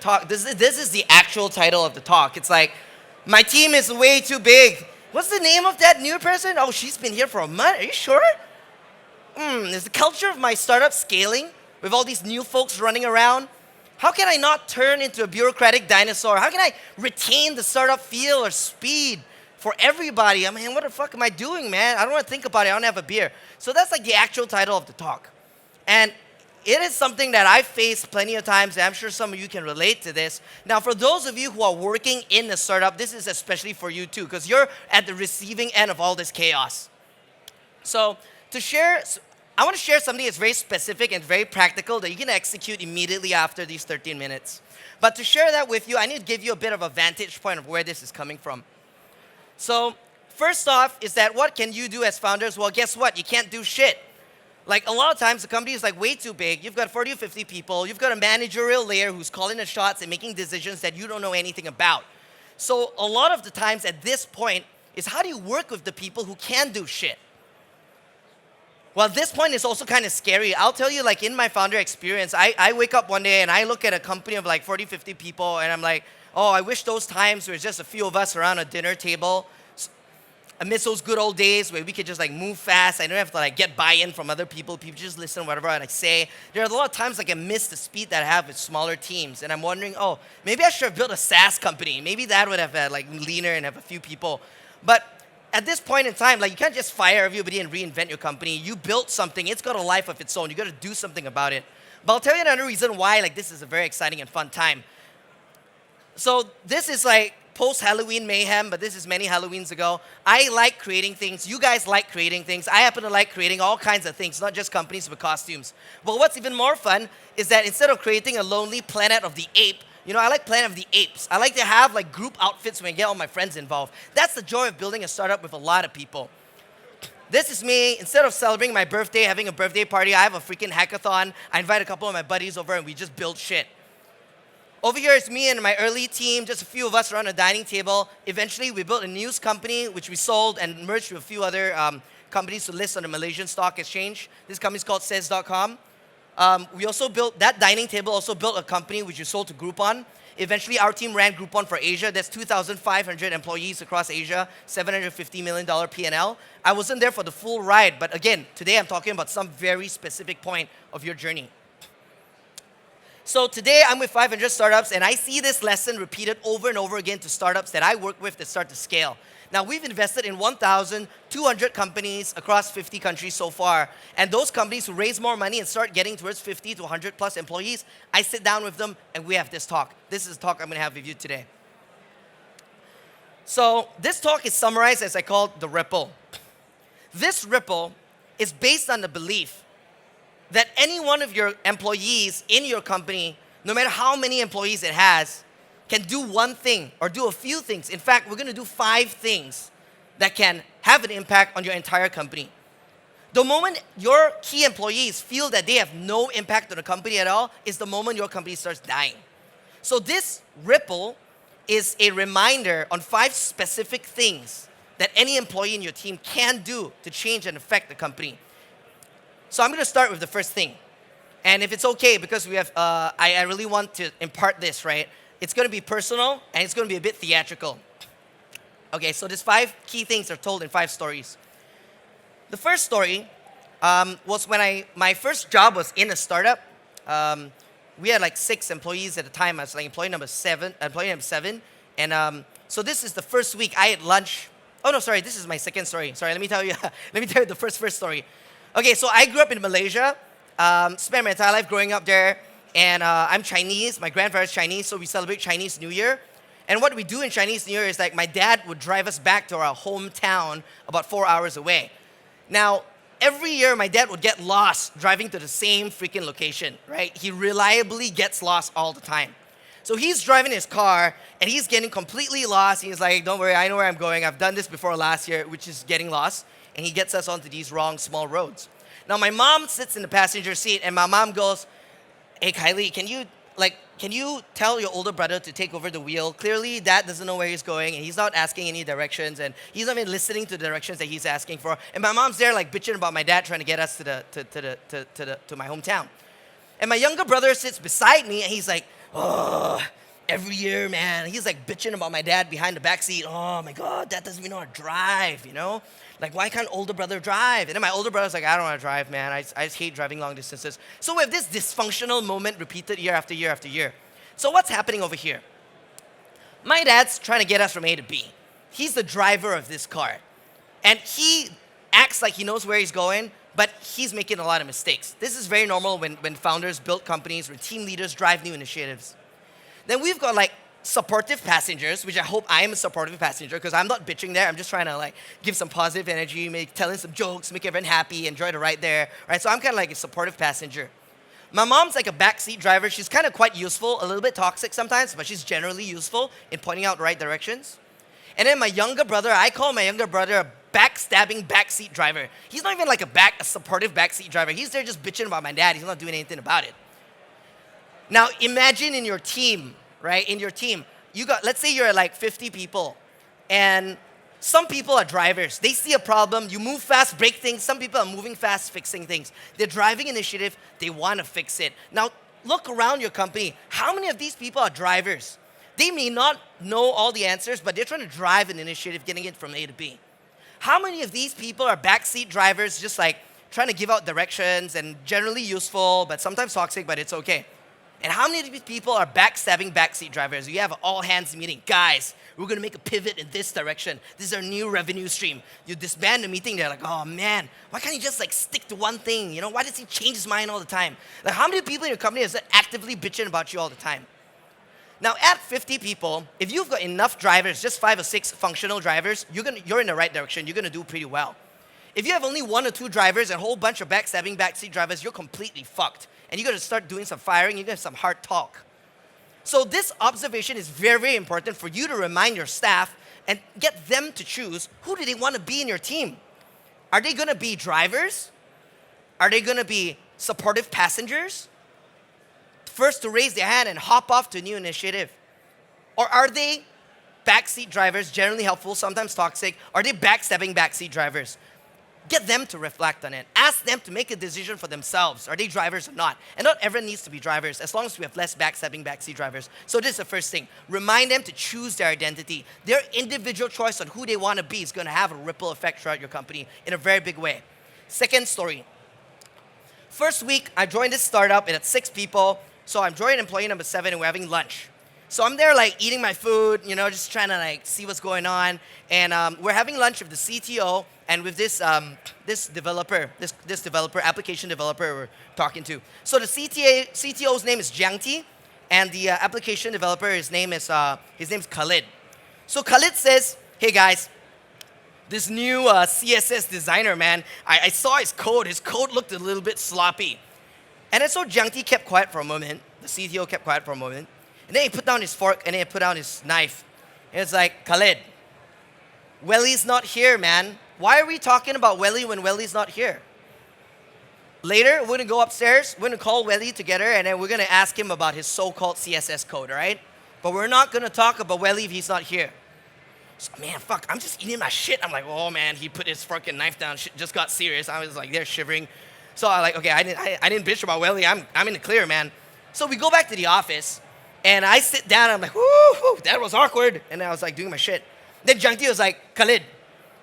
talk. This is the actual title of the talk. It's like, my team is way too big. What's the name of that new person? Oh, she's been here for a month. Are you sure? Is the culture of my startup scaling with all these new folks running around? How can I not turn into a bureaucratic dinosaur? How can I retain the startup feel or speed for everybody? I mean, what the fuck am I doing, man? I don't want to think about it. I don't have a beer. So that's like the actual title of the talk. And it is something that I've faced plenty of times, and I'm sure some of you can relate to this. Now, for those of you who are working in a startup, this is especially for you too, because you're at the receiving end of all this chaos. So I want to share something that's very specific and very practical that you can execute immediately after these 13 minutes. But to share that with you, I need to give you a bit of a vantage point of where this is coming from. So first off is that what can you do as founders? Well, guess what? You can't do shit. Like a lot of times the company is like way too big. You've got 40 or 50 people. You've got a managerial layer who's calling the shots and making decisions that you don't know anything about. So a lot of the times at this point is how do you work with the people who can do shit? Well, this point is also kind of scary. I'll tell you, like in my founder experience, I wake up one day and I look at a company of like 40, 50 people and I'm like, oh, I wish those times where just a few of us around a dinner table. I miss those good old days where we could just like move fast. I don't have to like get buy-in from other people. People just listen to whatever I say. There are a lot of times like I miss the speed that I have with smaller teams. And I'm wondering, oh, maybe I should have built a SaaS company. Maybe that would have like leaner and have a few people. But at this point in time, like you can't just fire everybody and reinvent your company. You built something. It's got a life of its own. You got to do something about it. But I'll tell you another reason why like this is a very exciting and fun time. So this is like post-Halloween mayhem, but this is many Halloweens ago. I like creating things. You guys like creating things. I happen to like creating all kinds of things, not just companies, but costumes. But what's even more fun is that instead of creating a lonely Planet of the Ape, you know, I like Planet of the Apes. I like to have like group outfits when I get all my friends involved. That's the joy of building a startup with a lot of people. This is me. Instead of celebrating my birthday, having a birthday party, I have a freaking hackathon. I invite a couple of my buddies over and we just build shit. Over here is me and my early team, just a few of us around a dining table. Eventually, we built a news company, which we sold and merged with a few other companies to list on the Malaysian Stock Exchange. This company is called Says.com. We also built, that dining table also built a company which we sold to Groupon. Eventually, our team ran Groupon for Asia. That's 2,500 employees across Asia, $750 million P&L. I wasn't there for the full ride, but again, today I'm talking about some very specific point of your journey. So today I'm with 500 startups and I see this lesson repeated over and over again to startups that I work with that start to scale. Now we've invested in 1,200 companies across 50 countries so far. And those companies who raise more money and start getting towards 50 to 100 plus employees, I sit down with them and we have this talk. This is the talk I'm gonna have with you today. So this talk is summarized as I call the ripple. This ripple is based on the belief that any one of your employees in your company, no matter how many employees it has, can do one thing or do a few things. In fact, we're gonna do 5 things that can have an impact on your entire company. The moment your key employees feel that they have no impact on the company at all is the moment your company starts dying. So this ripple is a reminder on 5 specific things that any employee in your team can do to change and affect the company. So I'm going to start with the first thing. And if it's okay, because we have, I really want to impart this, right? It's going to be personal and it's going to be a bit theatrical. Okay, so these 5 key things are told in 5 stories. The first story was when my first job was in a startup. We had like 6 employees at the time. I was like employee number 7. And so this is the first week I had lunch. Oh no, sorry, this is my second story. Sorry, let me tell you the first story. Okay, so I grew up in Malaysia, spent my entire life growing up there, and I'm Chinese, my grandfather's Chinese, so we celebrate Chinese New Year. And what we do in Chinese New Year is like my dad would drive us back to our hometown about 4 hours away. Now, every year my dad would get lost driving to the same freaking location, right? He reliably gets lost all the time. So he's driving his car and he's getting completely lost. He's like, don't worry, I know where I'm going. I've done this before last year, which is getting lost. And he gets us onto these wrong small roads. Now my mom sits in the passenger seat and my mom goes, hey Khailee, can you tell your older brother to take over the wheel? Clearly dad doesn't know where he's going and he's not asking any directions and he's not even listening to the directions that he's asking for. And my mom's there like bitching about my dad trying to get us to my hometown. And my younger brother sits beside me and he's like, oh, every year, man, he's like bitching about my dad behind the back seat. Oh my God, dad doesn't even know how to drive, you know? Like, why can't older brother drive? And then my older brother's like, I don't want to drive, man. I just hate driving long distances. So we have this dysfunctional moment repeated year after year after year. So what's happening over here? My dad's trying to get us from A to B. He's the driver of this car. And he acts like he knows where he's going, but he's making a lot of mistakes. This is very normal when founders build companies, when team leaders drive new initiatives. Then we've got like supportive passengers, which I hope I am a supportive passenger because I'm not bitching there. I'm just trying to like give some positive energy, telling some jokes, make everyone happy, enjoy the ride there. Right? So I'm kind of like a supportive passenger. My mom's like a backseat driver. She's kind of quite useful, a little bit toxic sometimes, but she's generally useful in pointing out the right directions. And then my younger brother, I call my younger brother a backstabbing backseat driver. He's not even like a supportive backseat driver. He's there just bitching about my dad. He's not doing anything about it. Now imagine in your team, right? In your team, let's say you're like 50 people, and some people are drivers. They see a problem, you move fast, break things. Some people are moving fast, fixing things. They're driving initiative, they want to fix it. Now, look around your company. How many of these people are drivers? They may not know all the answers, but they're trying to drive an initiative, getting it from A to B. How many of these people are backseat drivers, just like trying to give out directions and generally useful, but sometimes toxic, but it's okay? And how many of these people are backstabbing backseat drivers? You have an all-hands meeting. Guys, we're going to make a pivot in this direction. This is our new revenue stream. You disband the meeting. They're like, oh, man, why can't he just like stick to one thing? You know, why does he change his mind all the time? Like, how many people in your company is actively bitching about you all the time? Now, at 50 people, if you've got enough drivers, just 5 or 6 functional drivers, you're in the right direction. You're going to do pretty well. If you have only 1 or 2 drivers and a whole bunch of backstabbing backseat drivers, you're completely fucked. And you're going to start doing some firing. You're going to have some hard talk. So this observation is very, very important for you to remind your staff and get them to choose who do they want to be in your team. Are they going to be drivers? Are they going to be supportive passengers? First to raise their hand and hop off to a new initiative? Or are they backseat drivers, generally helpful, sometimes toxic? Are they backstabbing backseat drivers? Get them to reflect on it. Ask them to make a decision for themselves. Are they drivers or not? And not everyone needs to be drivers, as long as we have less backstabbing backseat drivers. So this is the first thing. Remind them to choose their identity. Their individual choice on who they want to be is going to have a ripple effect throughout your company in a very big way. Second story. First week, I joined this startup. It had 6 people. So I'm joining employee number 7 and we're having lunch. So I'm there like eating my food, you know, just trying to like see what's going on. And we're having lunch with the CTO and with this developer, application developer we're talking to. So the CTO's name is Jiangti, and the application developer, his name's Khailee. So Khailee says, hey guys, this new CSS designer, man, I saw his code. His code looked a little bit sloppy. And then so Jiangti kept quiet for a moment. The CTO kept quiet for a moment. And then he put down his fork and then he put down his knife. And it's like, Khailee, Welly's not here, man. Why are we talking about Welly when Welly's not here? Later, we're going to go upstairs. We're going to call Welly together and then we're going to ask him about his so-called CSS code, all right? But we're not going to talk about Welly if he's not here. So, man, fuck, I'm just eating my shit. I'm like, oh, man, he put his fucking knife down. Shit just got serious. I was like there shivering. So I'm like, okay, I didn't bitch about Welly. I'm in the clear, man. So we go back to the office. And I sit down, and I'm like, whoo, that was awkward. And I was like doing my shit. Then Jiangti was like, Khailee,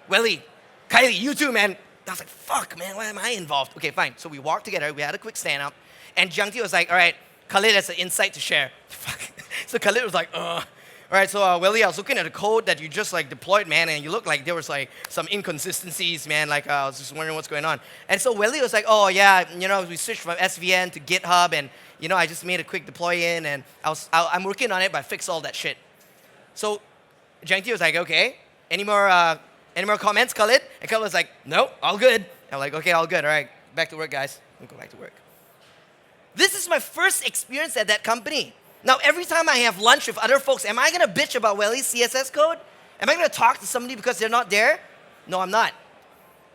Welly, Khailee, you too, man. I was like, fuck, man, why am I involved? Okay, fine. So we walked together. We had a quick stand up. And Jiangti was like, all right, Khailee has an insight to share. Fuck. So Khailee was like, all right, so Welly, I was looking at the code that you just like deployed, man, and you looked like there was like some inconsistencies, man. Like I was just wondering what's going on. And so Welly was like, oh yeah, you know, we switched from SVN to GitHub, and you know, I just made a quick deploy in, and I'm working on it, but I fixed all that shit. So Jiangti was like, okay, any more comments, Khailee? And Khailee was like, no, all good. I'm like, okay, all good. All right, back to work, guys. We'll go back to work. This is my first experience at that company. Now, every time I have lunch with other folks, am I going to bitch about Welly's CSS code? Am I going to talk to somebody because they're not there? No, I'm not.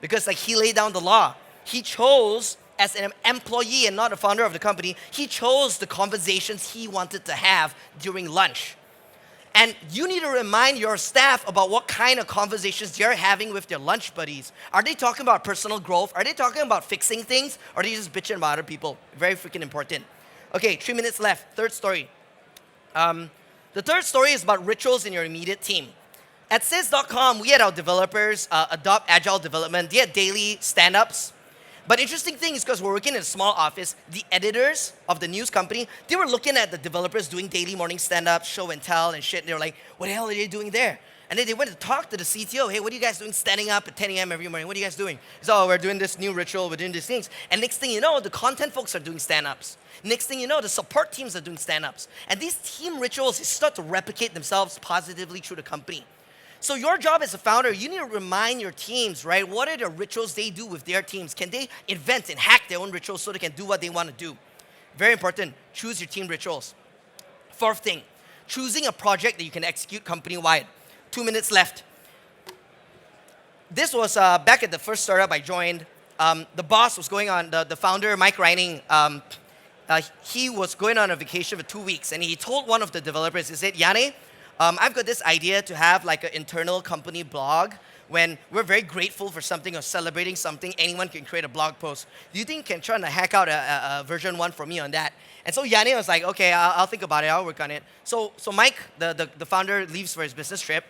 Because like he laid down the law. He chose, as an employee and not a founder of the company, he chose the conversations he wanted to have during lunch. And you need to remind your staff about what kind of conversations they're having with their lunch buddies. Are they talking about personal growth? Are they talking about fixing things? Or are they just bitching about other people? Very freaking important. Okay, 3 minutes left. Third story. The third story is about rituals in your immediate team. At Sis.com, we had our developers adopt agile development. They had daily stand-ups. But interesting thing is because we're working in a small office, the editors of the news company, they were looking at the developers doing daily morning stand-ups, show and tell and shit. And they were like, what the hell are they doing there? And then they went to talk to the CTO. Hey, what are you guys doing standing up at 10 a.m. every morning? What are you guys doing? So, oh, we're doing this new ritual, we're doing these things. And next thing you know, the content folks are doing stand-ups. Next thing you know, the support teams are doing stand-ups. And these team rituals start to replicate themselves positively through the company. So your job as a founder, you need to remind your teams, right? What are the rituals they do with their teams? Can they invent and hack their own rituals so they can do what they want to do? Very important, choose your team rituals. Fourth thing, choosing a project that you can execute company-wide. 2 minutes left. This was back at the first startup I joined. The boss was going on, the founder, Mike Reining, he was going on a vacation for 2 weeks, and he told one of the developers, he said, Yane, I've got this idea to have like an internal company blog. When we're very grateful for something or celebrating something, anyone can create a blog post. Do you think you can try to hack out a version 1 for me on that? And so Yane was like, okay, I'll think about it, I'll work on it. So Mike, the founder, leaves for his business trip.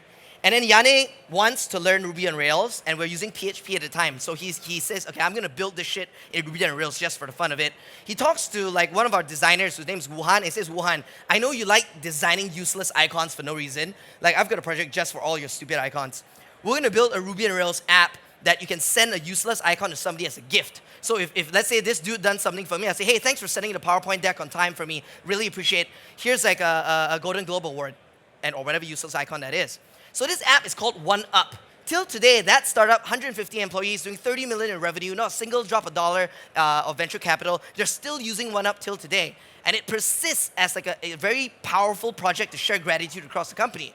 And then Yane wants to learn Ruby on Rails, and we're using PHP at the time. So he says, okay, I'm gonna build this shit in Ruby on Rails just for the fun of it. He talks to like one of our designers whose name is Wuhan. He says, Wuhan, I know you like designing useless icons for no reason. Like I've got a project just for all your stupid icons. We're gonna build a Ruby on Rails app that you can send a useless icon to somebody as a gift. So if let's say this dude done something for me, I say, hey, thanks for sending the PowerPoint deck on time for me. Really appreciate it. Here's like a Golden Globe Award, or whatever useless icon that is. So this app is called OneUp. Till today, that startup, 150 employees, doing 30 million in revenue, not a single drop of dollar of venture capital. They're still using OneUp till today. And it persists as like a very powerful project to share gratitude across the company.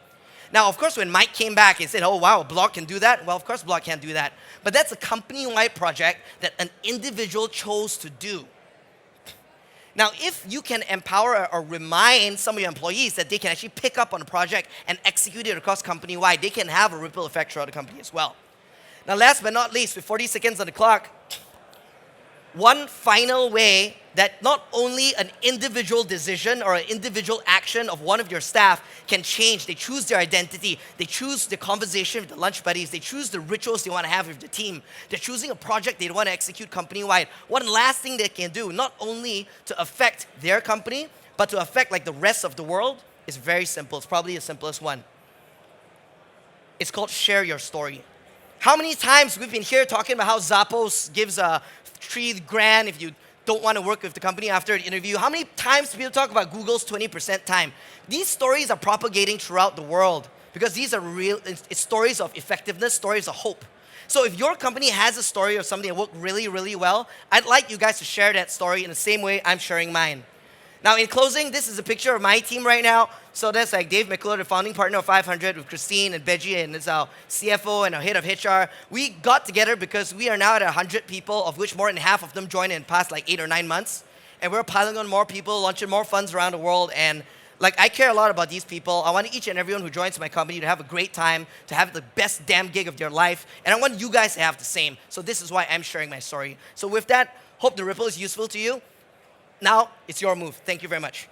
Now, of course, when Mike came back and said, oh, wow, a blog can do that? Well, of course, blog can't do that. But that's a company-wide project that an individual chose to do. Now, if you can empower or remind some of your employees that they can actually pick up on a project and execute it across company-wide, they can have a ripple effect throughout the company as well. Now, last but not least, with 40 seconds on the clock, one final way that not only an individual decision or an individual action of one of your staff can change. They choose their identity. They choose the conversation with the lunch buddies. They choose the rituals they want to have with the team. They're choosing a project they want to execute company-wide. One last thing they can do, not only to affect their company, but to affect like the rest of the world, is very simple. It's probably the simplest one. It's called share your story. How many times we've been here talking about how Zappos gives $3,000 if you don't want to work with the company after an interview? How many times do people talk about Google's 20% time? These stories are propagating throughout the world because these are real it's stories of effectiveness, stories of hope. So if your company has a story of something that worked really, really well, I'd like you guys to share that story in the same way I'm sharing mine. Now, in closing, this is a picture of my team right now. So that's like Dave McClure, the founding partner of 500, with Christine and Beji, and it's our CFO and our head of HR. We got together because we are now at 100 people, of which more than half of them joined in the past like 8 or 9 months. And we're piling on more people, launching more funds around the world. And like, I care a lot about these people. I want each and everyone who joins my company to have a great time, to have the best damn gig of their life. And I want you guys to have the same. So this is why I'm sharing my story. So with that, hope the ripple is useful to you. Now, it's your move. Thank you very much.